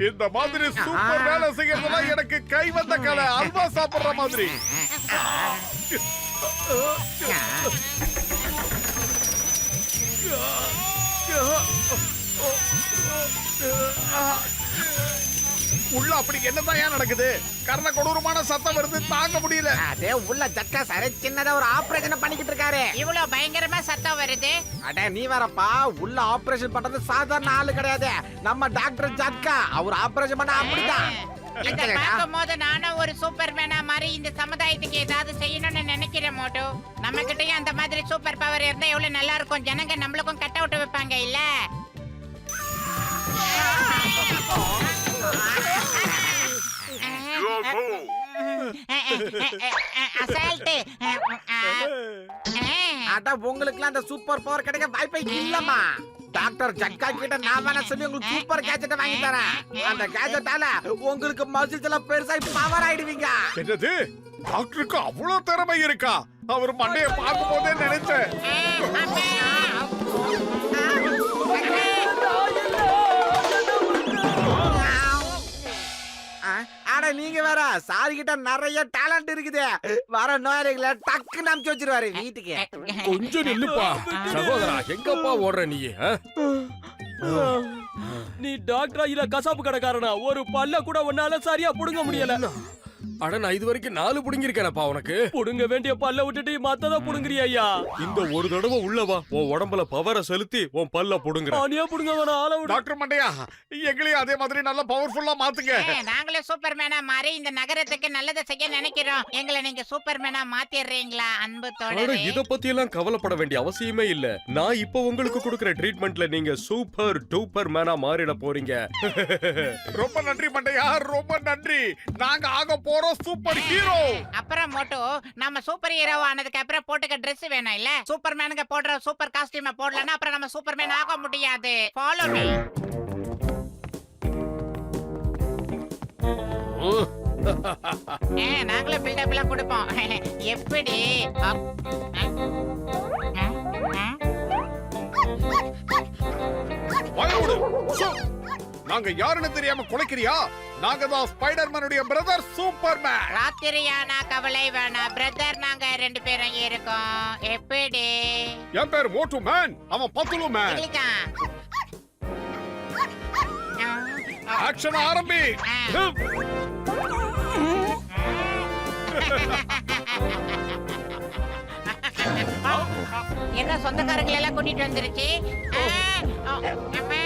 இந்த மாதிரி சூப்பர் வேலை செய்யறதுலாம் எனக்கு கை வந்த கலை. அல்வா சாப்பிடுற மாதிரி. உள்ள அப்படி என்னதான் ஏன் நடக்குது? கர்ண கொடூரமான சத்தம் வருது, தாங்க முடியல. அதே உள்ள ஜட்கா சரி சின்னதா ஒரு ஆபரேஷன் பண்ணிக்கிட்டு இருக்காரு. இவ்வளவு பயங்கரமா சத்தம் வருது. அட நீ வரப்பா, உள்ள ஆபரேஷன் பண்றது சாதாரண ஆளு கிடையாது. நம்ம டாக்டர் ஜட்கா அவர் ஆபரேஷன் பண்ண அப்படிதான். இத பார்க்கும்போது நானும் ஒரு சூப்பர்மேனா மாதிரி இந்த சமுதாயத்துக்கு ஏதாவது செய்யணும்னு நினைக்கிறேன் மோட்டு. நம்ம கிட்டயும் அந்த மாதிரி சூப்பர் பவர் இருந்தா எவ்வளவு நல்லா இருக்கும். ஜனங்க நம்மளுக்கும் கட் அவுட் வைப்பாங்க இல்ல? அட உங்களுக்குலாம் அந்த சூப்பர் பவர் கிடைக்க வாய்ப்பே இல்லம்மா. டாக்டர் ஜட்கா கிட்ட நான் வேணா சொல்லி உங்களுக்கு சூப்பர் கேஜெட் வாங்கி தரேன். அந்த கேஜெட்டால உங்களுக்கு மசில்ஸ் எல்லாம் பெருசாகி பவர் ஆயிடுவீங்க. என்னது? டாக்டருக்கு அவ்வளவு திறமை இருக்கா? அவர் மண்டைய பார்க்கும் போதே நினைச்சேன். ஆனா நீங்க வேற சாரி கிட்ட நிறைய டேலண்ட் இருக்குது. வர நோயாளிகளை டக்குன்னு அனுப்பிச்சு வச்சிருவாரு வீட்டுக்கு. கொஞ்சம் நில்லுப்பா சகோதரா, எங்கப்பா ஓடுற நீ? நீ டாக்டரா இல்ல கசாப்பு கடைக்காரனா? ஒரு பல்ல கூட உன்னால சரியா புடுங்க முடியல. அட நான் இது வரைக்கும் 4 புடுங்கிருக்கேனப்பா. உனக்கு புடுங்க வேண்டிய பல்ல விட்டுட்டு மத்தத புடுங்குறியா ஐயா? இந்த ஒரு தடவை உள்ளவா உன் உடம்புல பவரை செலுத்தி உன் பல்ல புடுங்குற. ஆனியா புடுங்க வேணாம், ஆள விடு. டாக்டர் மண்டையா, எங்களையும் அதே மாதிரி நல்ல பவர்ஃபுல்லா மாத்துங்க. நாங்களும் சூப்பர்மேனா மாறி இந்த நகரத்துக்கு நல்லதை செய்ய நினைக்கிறோம். எங்களை நீங்க சூப்பர்மேனா மாத்திடுறீங்களா? அன்பு தோழரே, இத பத்தி எல்லாம் கவலைப்பட வேண்டிய அவசியமே இல்ல. நான் இப்ப உங்களுக்கு கொடுக்கிற ட்ரீட்மெண்ட்ல நீங்க சூப்பர் டூப்பர் மேனா மாறிட போறீங்க. ரொம்ப நன்றி மண்டையா, ரொம்ப நன்றி. நாங்க ஆக போறோம் சூப்பர் ஹீரோ. அப்புறம் மோட்டோ, நம்ம சூப்பர் ஹீரோ ஆனதுக்கு அப்புறம் போட்டுக்க Dress வேணும் இல்ல? சூப்பர்மேனுக்கு போடுற சூப்பர் காஸ்டியூமை போடலன்னா அப்புறம் நம்ம சூப்பர்மேன் ஆக முடியாது. Follow me. நாங்களும் பில்டப் எல்லாம் கொடுப்போம். எப்படி? நாங்க யாருன்னு தெரியாம குலைக்கிறியா? நாங்க தான் ஸ்பைடர்மேனுடைய பிரதர் சூப்பர்மேன். ராத்திரியானா கவலை வேணாம் பிரதர், நாங்க 2 பேரும் இருக்கோம். எப்படி? என் பேர் மோட்டு மேன், அவன் பத்துலு மேன். ஆக்ஷன் ஆரம்பி. என்ன சொந்தக்காரங்களை எல்லாம் கூட்டிட்டு வந்துருச்சு.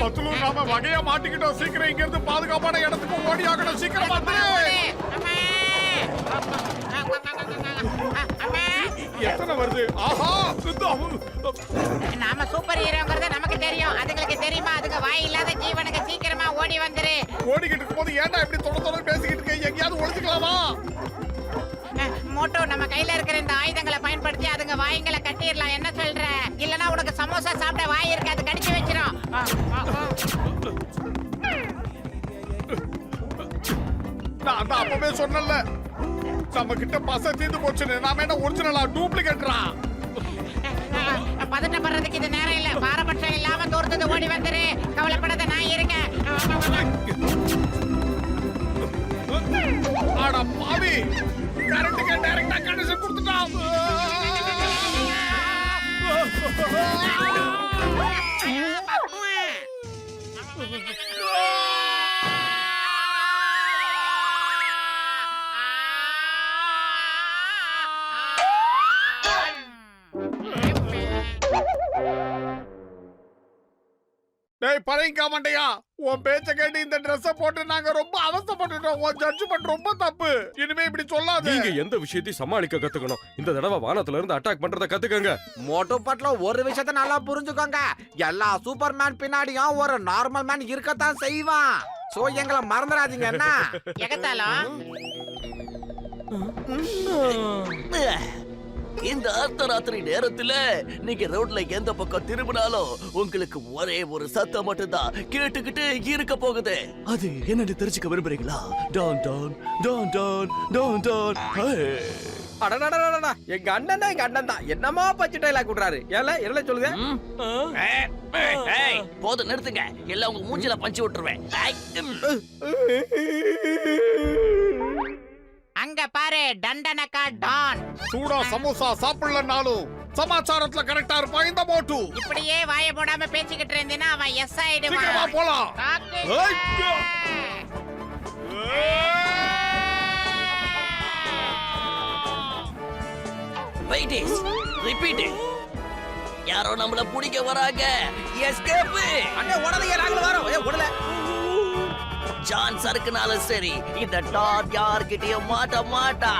பத்துலு நாம வகையா மாட்டிக்கிட்டோம். சீக்கிரம் இங்க இருந்து பாதுகாப்பான இடத்துக்கு ஓடி ஆகணும். சீக்கிரம் வந்து. எத்தனை வருது? ஆஹா, நாம சூப்பர் ஹீரோங்கிறது நமக்கு தெரியும். அதுங்களுக்கு தெரியுமா? அதுங்க வாய் இல்லாத ஜீவனுக்கு. சீக்கிரமா ஓடி வந்துரு. ஓடிக்கிட்டு இருக்கும்போது ஏன்டா இப்படி தொட பேசிக்கிட்டு இருக்க? எங்கேயாவது ஒளிஞ்சுக்கலாமா? மோட்டோ, நம்ம கையில இருக்கிற இந்த ஆயுதங்களை பயன்படுத்தி அதுங்க வாய்ங்களை கட்டிடலாம். என்ன சொல்ற? இல்லனா உனக்கு சமோசா சாப்பிட வாய் இருக்காது, கடிச்சு வச்சிரும். நான் தான் அப்பவே சொன்னல, நம்ம கிட்ட பச தீந்து போச்சுன்னு. நாம என்ன ஒரிஜினலா டூப்ளிகேட்ரா? பதட்டப்படுறதுக்கு இது நேரம் இல்ல. பாரபட்சம் இல்லாம தோர்த்தது ஓடி வந்துரு. கவலைப்படாத, நான் இருக்கேன். ஆடா பாவி, கரெக்ட்டுக்கு டைரக்டா கனெக்ஷன் கொடுத்துட்டான். டேய் பழையங்கா மண்டையா, உன் பேச்ச கேட்டு இந்த ட்ரெஸ்ஸ போட்டு நாங்க ரொம்ப அவஸ்தைப்பட்டுட்டோம். உன் ஜட்ஜ்மென்ட் ரொம்ப தப்பு. இனிமே இப்படி சொல்லாத. நீங்க எந்த விஷயத்தையும் சமாளிக்க கத்துக்கணும். இந்த தடவை வானத்துல இருந்து அட்டாக் பண்றத கத்துக்கங்க. மோட்டோ பட்ல ஒரு விஷயத்தை நல்லா புரிஞ்சுக்கோங்க. எல்லா சூப்பர்மேன் பின்னாடியும் ஒரு நார்மல் மேன் இருக்கத்தான் செய்வான். சோ எங்களை மறந்துடாதீங்க. என்ன எகத்தாலும் இந்த அர்த்தராத்திரி நேரத்துல நீங்க ரோட்ல எந்த பக்கம் திரும்பினாலும் உங்களுக்கு ஒரே ஒரு சத்தம் மட்டும் தான் கேட்டுக்கிட்டு இருக்க போகுது. அது என்னன்னு தெரிஞ்சுக்க விரும்புறீங்களா? Don don don don don don. அடடடடடா, எங்க அண்ணன் தான், எங்க அண்ணன் தான். என்னமா பச்சை டைலாக் விடுறாரு. ஏல என்ன சொல்லுங்க? போதும் நிறுத்துங்க, எல்லாம் உங்க மூஞ்சில பஞ்சு விட்டுருவேன். அங்க பாரு டண்டனக்கா டான். சூடா சமோசா சாப்பிடலனாலும் சமாச்சாரத்துல கரெக்டா இருப்பான் இந்த மோட்டு. இப்படியே வாய போடாம பேசிக்கிட்டு இருந்தீனா அவன் எஸ் சீக்கிரமா ஆயிடுவான். போலாம். ஐயோ! Wait it. Repeat it. யாரோ நம்மள பிடிக்க வராங்க. எஸ்கேப். அண்ணே உடனே நாங்கள வரோம். உடல. ஜான் சறுக்குனாலும் சரி, இந்த டான் யார்கிட்டயும் மாட்ட மாட்டா.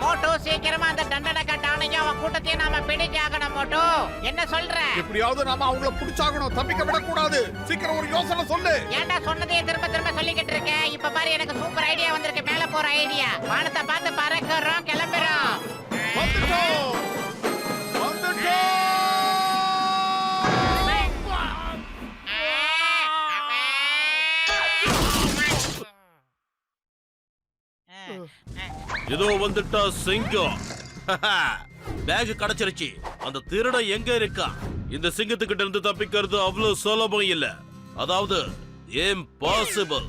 மோட்டு சீக்கிரமா அந்த டண்டனக்கா டானையும் அவன் கூட்டத்தையும் நாம பிடிச்சாகணும் மோட்டு. என்ன சொல்ற? எப்படியாவது நாம அவங்கள புடிச்சாகணும், தப்பிக்க விடக்கூடாது. சீக்கிரம் ஒரு யோசனை சொல்லு. ஏன்டா சொன்னதே திரும்ப திரும்ப சொல்லிக்கிட்டு இருக்க? இப்ப பாரு எனக்கு சூப்பர் ஐடியா வந்திருக்கு. மேல போற ஐடியா. வானத்தை பார்த்து பறக்கறோம், கிளம்புறோம். வந்துட்டோம். வந்துட்டோம். ஏதோ வந்துட்டா சிங்கம். பேக் கிடைச்சிருச்சு. அந்த திருடன் எங்க இருக்கா? இந்த சிங்கத்துக்கிட்ட இருந்து தப்பிக்கிறது அவ்வளவு சுலபம் இல்ல. அதாவது இம்பாசிபிள்.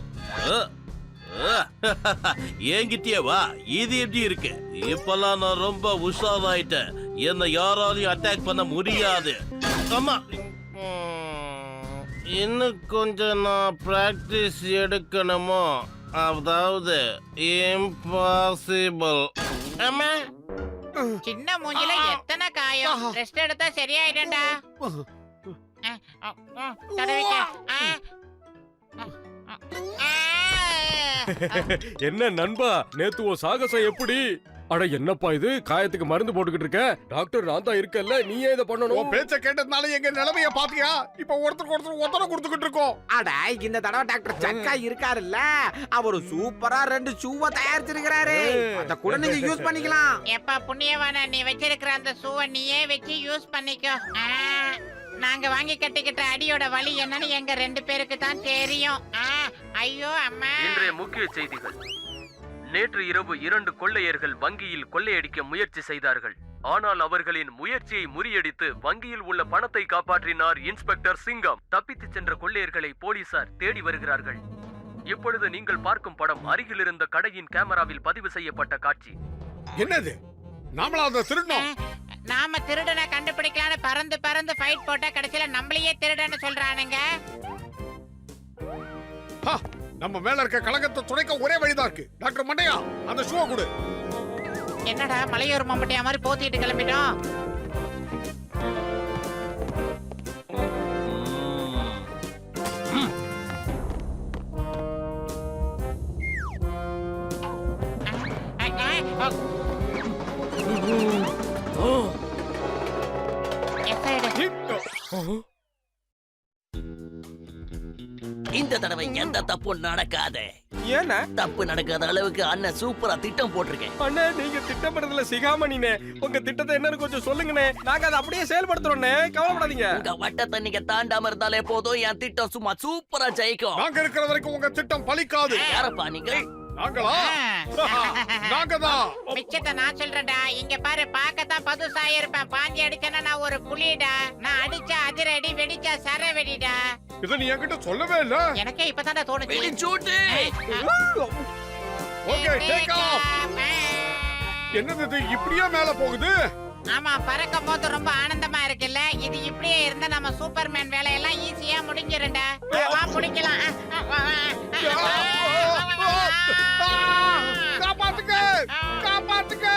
என்கிட்டயே வா. இது எப்படி இருக்கு? இப்பெல்லாம் நான் ரொம்ப உஷாராயிட்டேன். என்ன யாராலையும் அட்டாக் பண்ண முடியாது. ஆமா, இன்னும் கொஞ்சம் நான் பிராக்டிஸ் எடுக்கணுமோ? அதாவது இம்பாசிபிள். ஆமா, சின்ன மூஞ்சில எத்தனை காயம். ரெஸ்ட் எடுத்தா சரியாயிடும்டா. தடவிக்க. என்ன நண்பா, நேத்து உன் சாகசம் எப்படி? அட என்னப்பா இது, காயத்துக்கு மருந்து போட்டுக்கிட்டு இருக்க? டாக்டர் நான் தான் இருக்கல்ல, நீயே இதை உன் பண்ணணும். பேச்ச கேட்டதுனால எங்க நிலைமைய பாத்தியா? இப்ப ஒருத்தருக்கு ஒருத்தர் ஒத்தனை கொடுத்துக்கிட்டு இருக்கோம். அட இந்த தடவை டாக்டர் ஜக்கா இருக்காருல்ல, அவரு சூப்பரா 2 ஷூவை தயாரிச்சிருக்காரு. அத கூட நீங்க யூஸ் பண்ணிக்கலாம். எப்ப புண்ணியவான, நீ வச்சிருக்கிற அந்த ஷூவை நீயே வச்சு யூஸ் பண்ணிக்கோ. நாங்க வாங்கி கட்டிக்கிட்ட அடியோட வலி என்னன்னு எங்க 2 பேருக்கு தான் தெரியும். ஐயோ அம்மா. இன்றைய முக்கிய செய்திகள். நேற்று இரவு 2 கொள்ளையர்கள் வங்கியில் கொள்ளையடிக்க முயற்சி செய்தார்கள். ஆனால் அவர்களின் முயற்சியை முறியடித்து வங்கியில் உள்ள பணத்தை காப்பாற்றினார் இன்ஸ்பெக்டர் சிங்கம். தப்பித்து சென்ற கொள்ளையர்களை போலீசார் தேடி வருகிறார்கள். இப்பொழுது நீங்கள் பார்க்கும் படம் அருகில் இருந்த கடையின் கேமராவில் பதிவு செய்யப்பட்ட காட்சி. என்னது? நாமளா அதை திருடணும்? நாம திருடனை கண்டுபிடிக்கலான்னு பறந்து பறந்து ஃபைட் போட்டா கடைசியில நம்மளையே திருடன்னு சொல்றானுங்க. நம்ம மேல இருக்க கலங்கத்தை துடைக்க ஒரே வழிதான் இருக்கு. டாக்டர் மண்டையா, அந்த ஷூவை கொடு. என்னடா மலையூர் மம்பட்டியா மாதிரி போத்திட்டு கிளம்பிட்டோம். இந்த தடவை எந்த தப்பும் நடக்காது. ஏன்னா தப்பு நடக்காத அளவுக்கு அண்ணன் சூப்பரா திட்டம் போட்டிருக்கேன். அண்ணே, நீங்க திட்டப்படுறதுல சிகாமணினே. உங்க திட்டத்தை என்னன்னு கொஞ்சம் சொல்லுங்கண்ணே. நாங்க அதை அப்படியே செயல்படுத்துறோம்னே, கவலைப்படாதீங்க. உங்க வட்டத்தை நீங்க தாண்டாம இருந்தாலே போதும், என் திட்டம் சும்மா சூப்பரா ஜெயிக்கும். நாங்க இருக்கிற வரைக்கும் உங்க திட்டம் பலிக்காது. யாரப்பா நீங்கள்? நாங்களா? நாங்கதான். மிச்சத்தை நான் சொல்றேன்டா. இங்க பாரு, பார்க்கத்தான் பதுசா இருப்பேன். பாஞ்சி அடிச்சேன்னா நான் ஒரு புலிடா. நான் அடிச்சா அதிரடி, வெடிச்சா சர வெடிடா. இத நீ என்கிட்ட சொல்லவே இல்ல. எனக்கே இப்பதான்டா தோணுச்சு. வெடிச்சூட்டு. Okay, take off. என்னது இது இப்படியே மேல போகுது? ஆமா, பறக்கும் போது ரொம்ப ஆனந்தமா இருக்குல்ல. இது இப்படியே இருந்தா நம்ம சூப்பர்மேன் வேலையெல்லாம் ஈஸியா முடிஞ்சிரும்டா. வா முடிக்கலாம். காப்பாத்துங்க, காப்பாத்துங்க.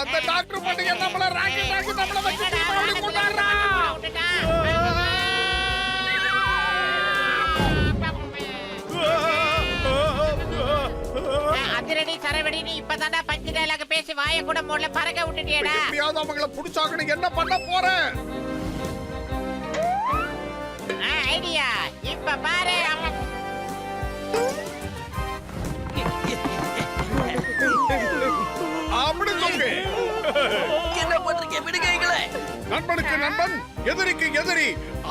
அந்த டாக்டர் மட்டும் நம்மள ராக்கெட் நம்மள வச்சு தீபாவளி கொண்டாடுறா. அதிரடி சரவெடி, நீ இப்பதான்டா பஞ்சு டைலாக் பேசி வாயை கூட மூடல, பறக்க விட்டுட்டியடா. எப்படியாவது அவங்கள புடிச்சாகணும். என்ன பண்ண போறேன்? ஐடியா இப்ப பாரு. அப்படி சொல்லு. என்ன பண்றீங்க? விடுகைகளே. நண்பனுக்கு நண்பன், எதிரிக்கு எதிரி.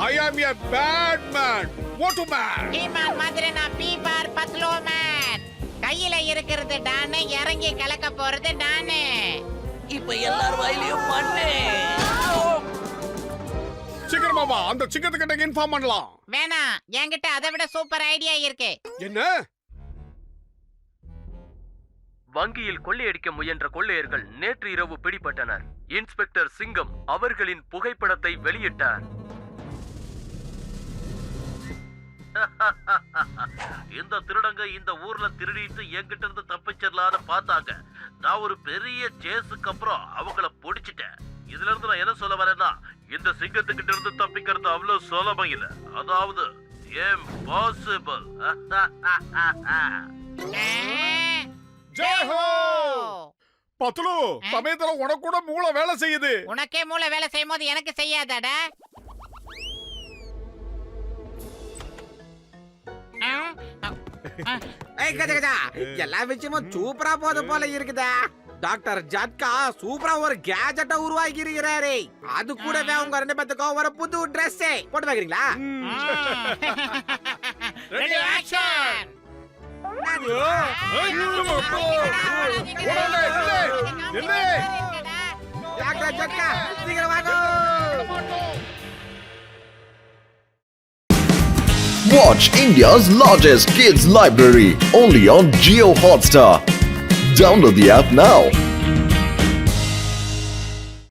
ஐ ஆம் a bad man. What a man. ஹீமான் மாதிரி நான் பி பார் பத்லோ மேன். கையில இருக்கிறது டானு, இறங்கி கலக்க போறது டானு. இப்ப எல்லார் வாயிலையும் மண்ணு. சீக்கிரமா வா, அந்த சிங்கத்துக்கிட்ட இன்ஃபார்ம் பண்ணலாம். வேணாம், என்கிட்ட அதை விட சூப்பர் ஐடியா இருக்கு. என்ன? வங்கியில் கொள்ளையடிக்க முயன்ற கொள்ளையர்கள் நேற்று இரவு பிடிபட்டனர். இன்ஸ்பெக்டர் சிங்கம் அவர்களின் புகைப்படத்தை வெளியிட்டார். இந்த திருடங்க இந்த ஊர்ல திருடிட்டு என்கிட்ட இருந்து தப்பிச்சிடலான்னு பார்த்தாங்க. நான் ஒரு பெரிய சேஸுக்கு அப்புறம் அவங்கள பிடிச்சிட்டேன். இதுல இருந்து நான் என்ன சொல்ல வரேன்னா, இந்த சிங்கத்துக்கிட்ட இருந்து தப்பிக்கிறது அவ்வளவு சுலபம் இல்ல. அதாவது இம்பாசிபிள். ஜெய் ஹோ! பத்துலு, சமயத்துல உனக்கு கூட மூளை வேலை செய்யுது. உனக்கே மூளை வேலை செய்யும் போது எனக்கு செய்யாதாடா? கஜா எல்லா விஷயமும் சூப்பரா போது போல இருக்குதா. டாக்டர் ஜட்கா சூப்பரா ஒரு கேஜெட்ட உருவாக்கி இருக்கிறாரு. அது கூடவே உங்க 2 பேத்துக்கும் ஒரு புது Dress போட்டு வைக்கிறீங்களா? Ready action. டாக்டர் ஜட்கா சீக்கிரம் வாங்க. Watch India's largest kids library only on Jio Hotstar. Download the app now.